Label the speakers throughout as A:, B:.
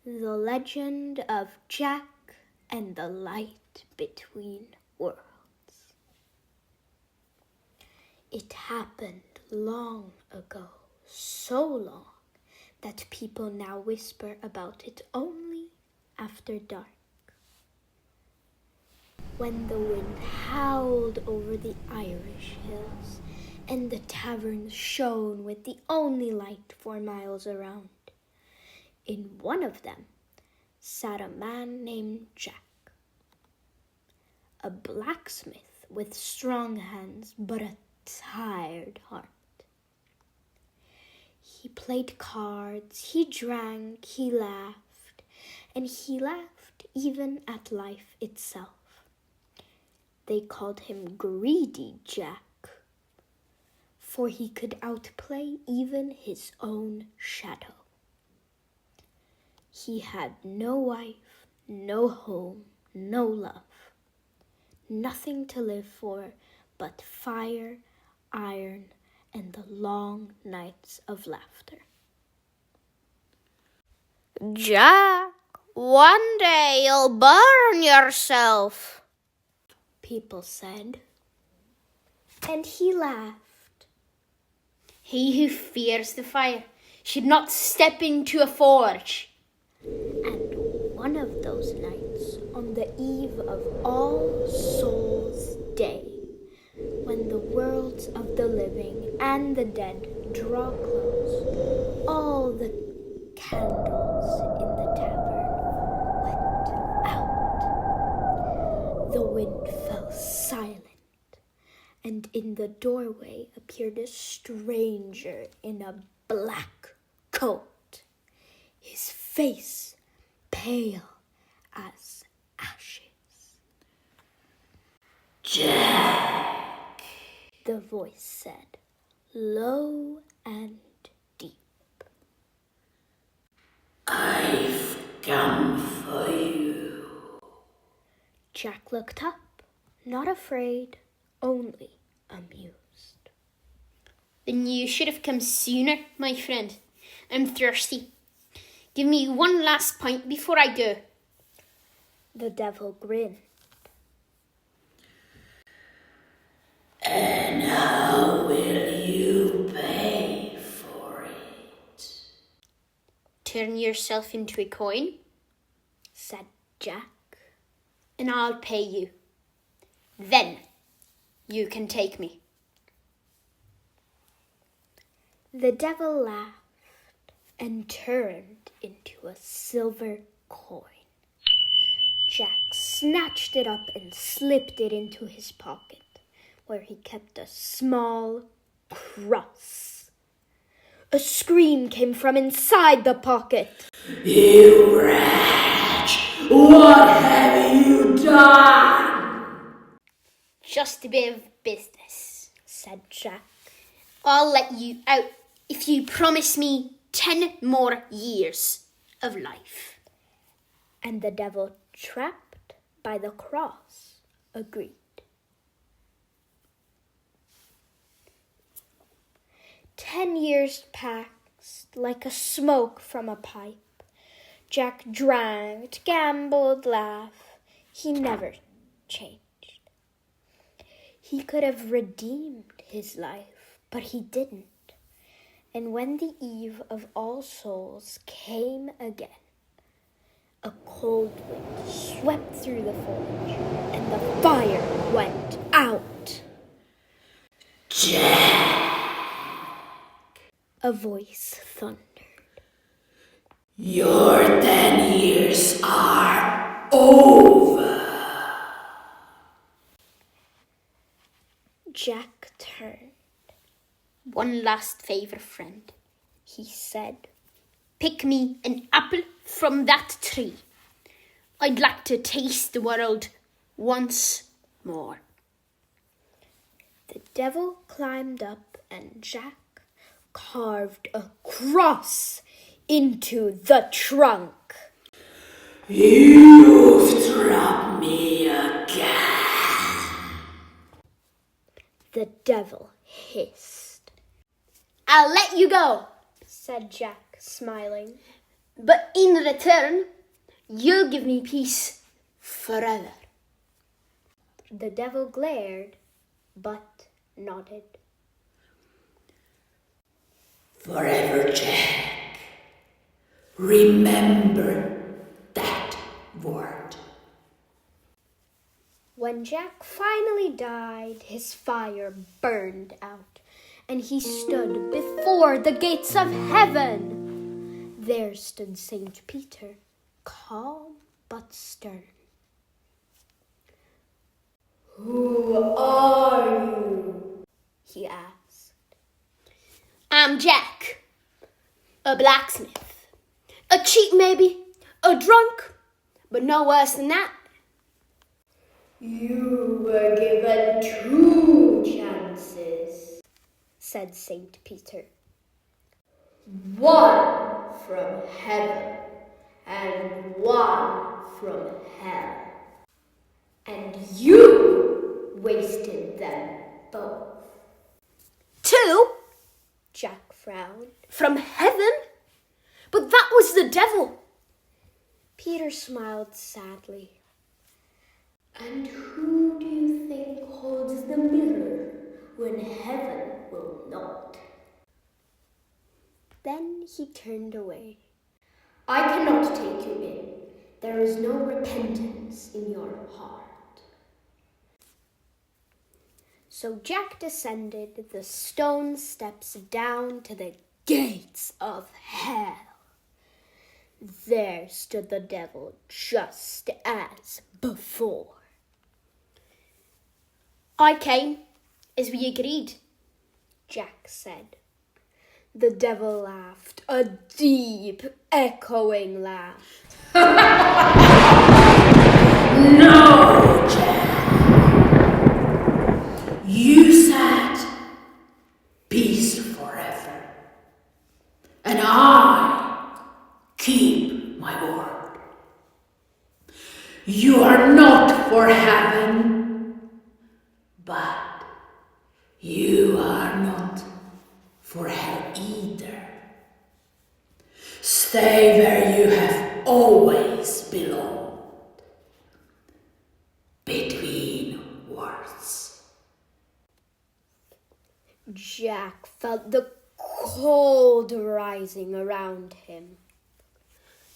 A: The Legend of Jack and the Light Between Worlds. It happened long ago, so long that people now whisper about it only after dark. When the wind howled over the Irish hills and the taverns shone with the only light for miles around. In one of them sat a man named Jack, a blacksmith with strong hands but a tired heart. He played cards, he drank, he laughed, and he laughed even at life itself. They called him Greedy Jack, for he could outplay even his own shadow. He had no wife, no home, no love, nothing to live for but fire, iron, and the long nights of laughter.
B: Jack, one day you'll burn yourself,
A: people said, and he laughed.
B: He who fears the fire should not step into a forge.
A: And one of those nights, on the eve of All Souls' Day, when the worlds of the living and the dead draw close, all the candles in the tavern went out. The wind fell silent, and in the doorway appeared a stranger in a black coat, his face pale as ashes.
C: Jack,
A: the voice said, low and deep.
C: I've come for you.
A: Jack looked up, not afraid, only amused.
B: Then you should have come sooner, my friend. I'm thirsty. Give me one last pint before I go.
A: The devil grinned.
C: And how will you pay for it?
B: Turn yourself into a coin,
A: said Jack,
B: and I'll pay you. Then you can take me.
A: The devil laughed and turned into a silver coin. Jack snatched it up and slipped it into his pocket, where he kept a small cross. A scream came from inside the pocket.
C: You wretch! What have you done?
B: Just a bit of business,
A: said Jack.
B: I'll let you out if you promise me 10 more years of life.
A: And the devil, trapped by the cross, agreed. 10 years passed like a smoke from a pipe. Jack drank, gambled, laughed. He never changed. He could have redeemed his life, but he didn't. And when the eve of All Souls came again, a cold wind swept through the forge, and the fire went out.
C: Jack,
A: a voice thundered.
C: Your 10 years are over.
A: Jack turned.
B: One last favour, friend, he said. Pick me an apple from that tree. I'd like to taste the world once more.
A: The devil climbed up and Jack carved a cross into the trunk.
C: You've trapped me again,
A: the devil hissed.
B: I'll let you go,
A: said Jack, smiling.
B: But in return, you'll give me peace forever.
A: The devil glared, but nodded.
C: Forever, Jack. Remember that word.
A: When Jack finally died, his fire burned out, and he stood before the gates of heaven. There stood St. Peter, calm but stern. "Who are you?" he asked.
B: I'm Jack, a blacksmith. A cheat maybe, a drunk, but no worse than that.
A: "You were given 2 chances," said St. Peter. "One from heaven and one from hell. And you wasted them both."
B: 2
A: Jack frowned.
B: from heaven? But that was the devil.
A: Peter smiled sadly. "And who do you think holds the mirror when heaven will not?" Then he turned away. "I cannot take you in. There is no repentance in your heart." So Jack descended the stone steps down to the gates of hell. There stood the devil just as before.
B: I came as we agreed.
A: Jack said. The devil laughed, a deep, echoing laugh.
C: No, Jack. You said peace forever. And I keep my word. You are not for heaven, but you are not for hell either. Stay where you have always belonged. Between words.
A: Jack felt the cold rising around him.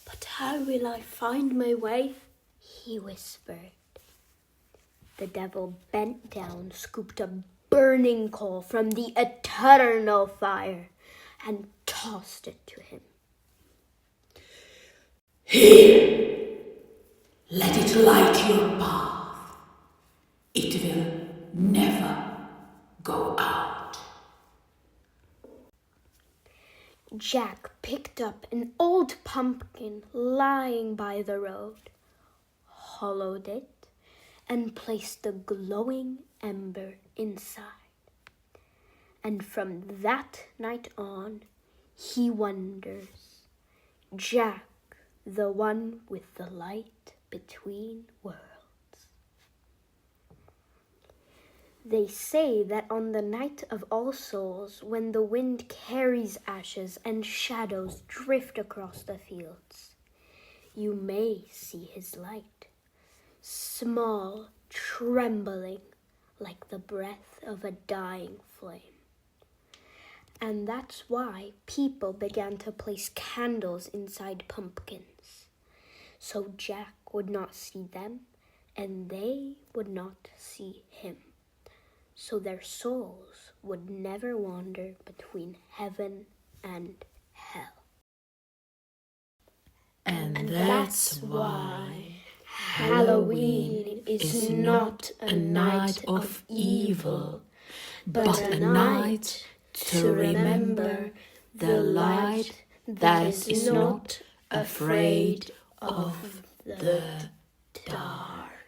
B: But how will I find my way?
A: He whispered. The devil bent down, scooped a burning coal from the eternal fire, and tossed it to him.
C: Here, let it light your path. It will never go out.
A: Jack picked up an old pumpkin lying by the road, hollowed it, and placed the glowing ember inside. And from that night on, he wonders, Jack, the one with the light between worlds. They say that on the night of All Souls, when the wind carries ashes and shadows drift across the fields, you may see his light, small, trembling like the breath of a dying flame. And that's why people began to place candles inside pumpkins, so Jack would not see them and they would not see him, so their souls would never wander between heaven and hell.
C: And that's why
A: Halloween is not a night of evil, but a night to remember the light that is not afraid of the dark.